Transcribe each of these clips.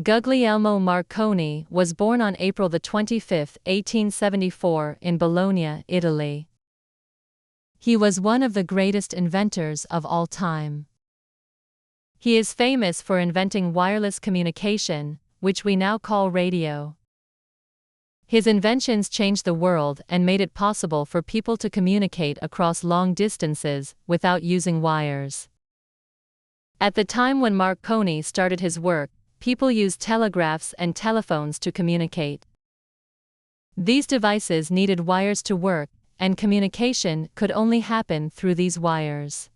Guglielmo Marconi was born on April 25, 1874 in Bologna, Italy. He was one of the greatest inventors of all time. He is famous for inventing wireless communication, which we now call radio. His inventions changed the world and made it possible for people to communicate across long distances without using wires. At the time when Marconi started his work, people used telegraphs and telephones to communicate. These devices needed wires to work, and communication could only happen through these wires.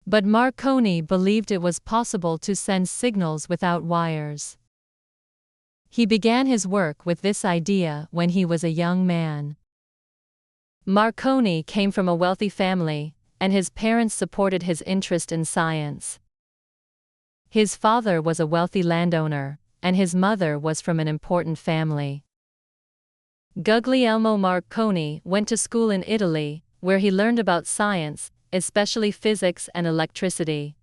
But Marconi believed it was possible to send signals without wires. He began his work with this idea when he was a young man. Marconi came from a wealthy family, and his parents supported his interest in science. His father was a wealthy landowner, and his mother was from an important family. Guglielmo Marconi went to school in Italy, where he learned about science, especially physics and electricity.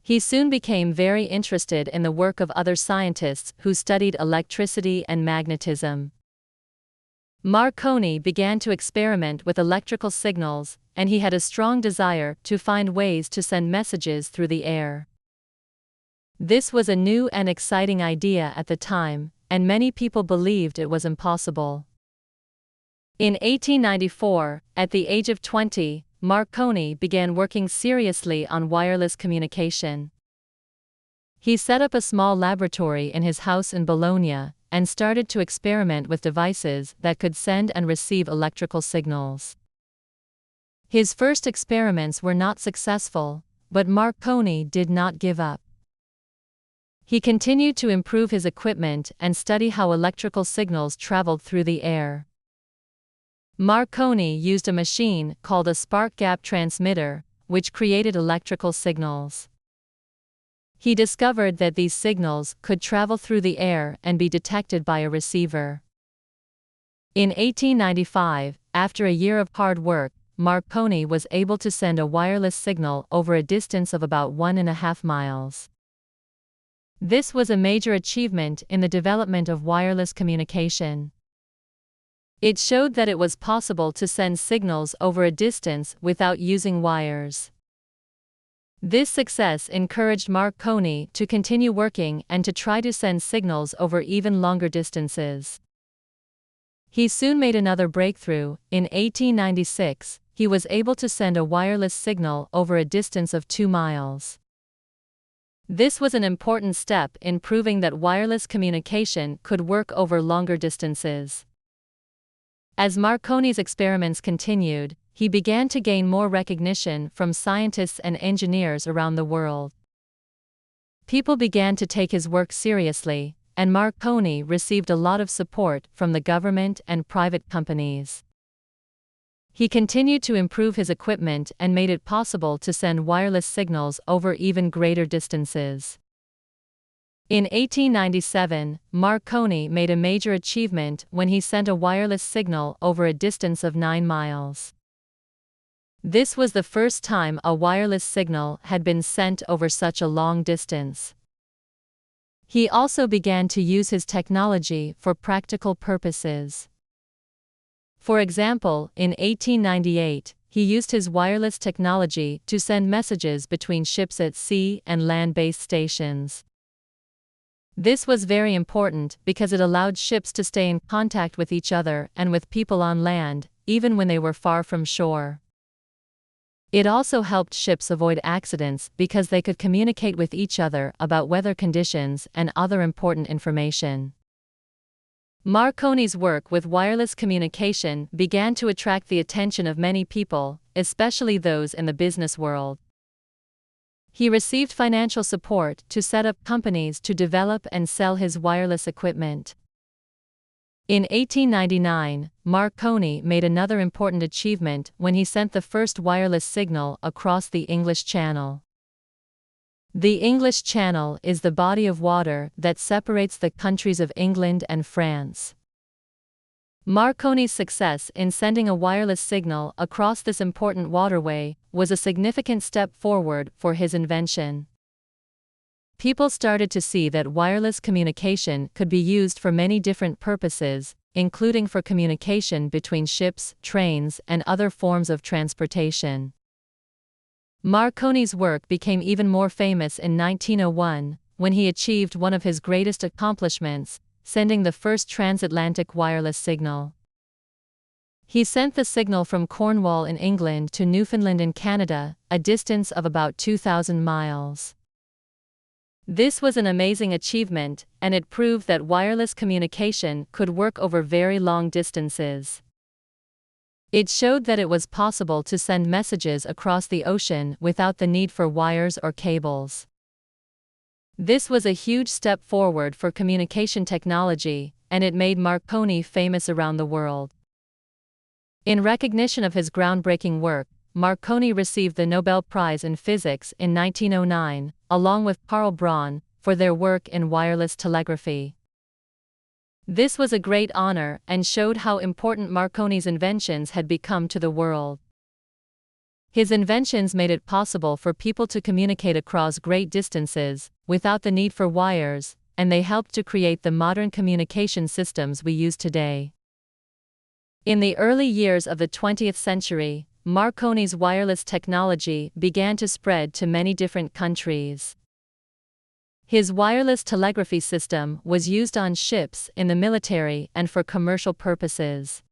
He soon became very interested in the work of other scientists who studied electricity and magnetism. Marconi began to experiment with electrical signals, and he had a strong desire to find ways to send messages through the air. This was a new and exciting idea at the time, and many people believed it was impossible. In 1894, at the age of 20, Marconi began working seriously on wireless communication. He set up a small laboratory in his house in Bologna, and started to experiment with devices that could send and receive electrical signals. His first experiments were not successful, but Marconi did not give up. He continued to improve his equipment and study how electrical signals traveled through the air. Marconi used a machine called a spark gap transmitter, which created electrical signals. He discovered that these signals could travel through the air and be detected by a receiver. In 1895, after a year of hard work, Marconi was able to send a wireless signal over a distance of about 1.5 miles. This was a major achievement in the development of wireless communication. It showed that it was possible to send signals over a distance without using wires. This success encouraged Marconi to continue working and to try to send signals over even longer distances. He soon made another breakthrough. In 1896, he was able to send a wireless signal over a distance of 2 miles. This was an important step in proving that wireless communication could work over longer distances. As Marconi's experiments continued, he began to gain more recognition from scientists and engineers around the world. People began to take his work seriously, and Marconi received a lot of support from the government and private companies. He continued to improve his equipment and made it possible to send wireless signals over even greater distances. In 1897, Marconi made a major achievement when he sent a wireless signal over a distance of 9 miles. This was the first time a wireless signal had been sent over such a long distance. He also began to use his technology for practical purposes. For example, in 1898, he used his wireless technology to send messages between ships at sea and land-based stations. This was very important because it allowed ships to stay in contact with each other and with people on land, even when they were far from shore. It also helped ships avoid accidents because they could communicate with each other about weather conditions and other important information. Marconi's work with wireless communication began to attract the attention of many people, especially those in the business world. He received financial support to set up companies to develop and sell his wireless equipment. In 1899, Marconi made another important achievement when he sent the first wireless signal across the English Channel. The English Channel is the body of water that separates the countries of England and France. Marconi's success in sending a wireless signal across this important waterway was a significant step forward for his invention. people started to see that wireless communication could be used for many different purposes, including for communication between ships, trains, and other forms of transportation. Marconi's work became even more famous in 1901, when he achieved one of his greatest accomplishments, sending the first transatlantic wireless signal. He sent the signal from Cornwall in England to Newfoundland in Canada, a distance of about 2,000 miles. This was an amazing achievement, and it proved that wireless communication could work over very long distances. It showed that it was possible to send messages across the ocean without the need for wires or cables. This was a huge step forward for communication technology, and it made Marconi famous around the world. In recognition of his groundbreaking work, Marconi received the Nobel Prize in Physics in 1909, along with Karl Braun, for their work in wireless telegraphy. This was a great honor and showed how important Marconi's inventions had become to the world. His inventions made it possible for people to communicate across great distances, without the need for wires, and they helped to create the modern communication systems we use today. In the early years of the 20th century, Marconi's wireless technology began to spread to many different countries. His wireless telegraphy system was used on ships, in the military, and for commercial purposes.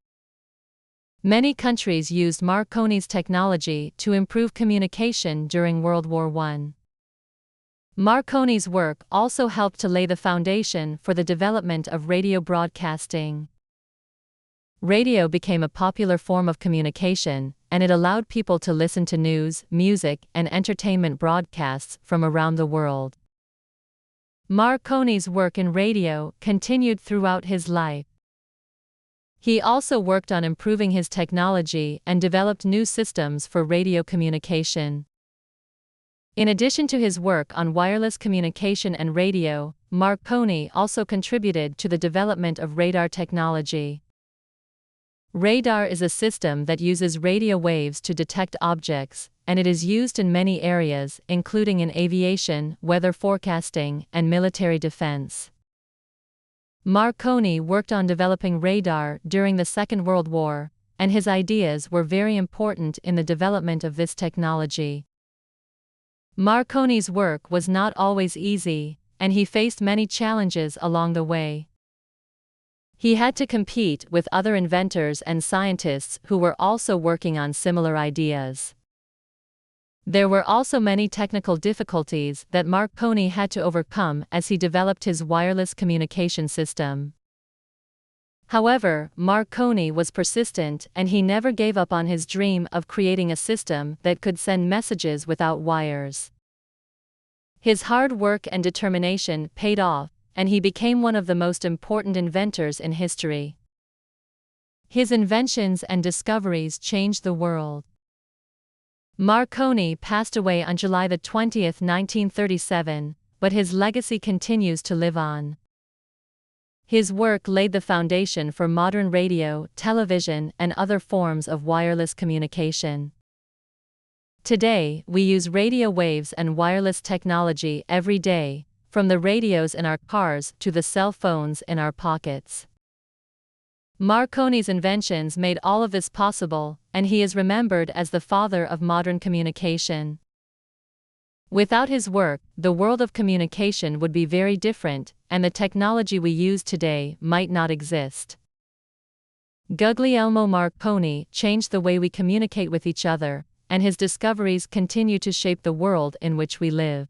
Many countries used Marconi's technology to improve communication during World War I. Marconi's work also helped to lay the foundation for the development of radio broadcasting. Radio became a popular form of communication, and it allowed people to listen to news, music, and entertainment broadcasts from around the world. Marconi's work in radio continued throughout his life. He also worked on improving his technology and developed new systems for radio communication. In addition to his work on wireless communication and radio, Marconi also contributed to the development of radar technology. Radar is a system that uses radio waves to detect objects, and it is used in many areas, including in aviation, weather forecasting, and military defense. Marconi worked on developing radar during the Second World War, and his ideas were very important in the development of this technology. Marconi's work was not always easy, and he faced many challenges along the way. He had to compete with other inventors and scientists who were also working on similar ideas. There were also many technical difficulties that Marconi had to overcome as he developed his wireless communication system. However, Marconi was persistent and he never gave up on his dream of creating a system that could send messages without wires. His hard work and determination paid off, and he became one of the most important inventors in history. His inventions and discoveries changed the world. Marconi passed away on July 20, 1937, but his legacy continues to live on. His work laid the foundation for modern radio, television, and other forms of wireless communication. Today, we use radio waves and wireless technology every day, from the radios in our cars to the cell phones in our pockets. Marconi's inventions made all of this possible, and he is remembered as the father of modern communication. Without his work, the world of communication would be very different, and the technology we use today might not exist. Guglielmo Marconi changed the way we communicate with each other, and his discoveries continue to shape the world in which we live.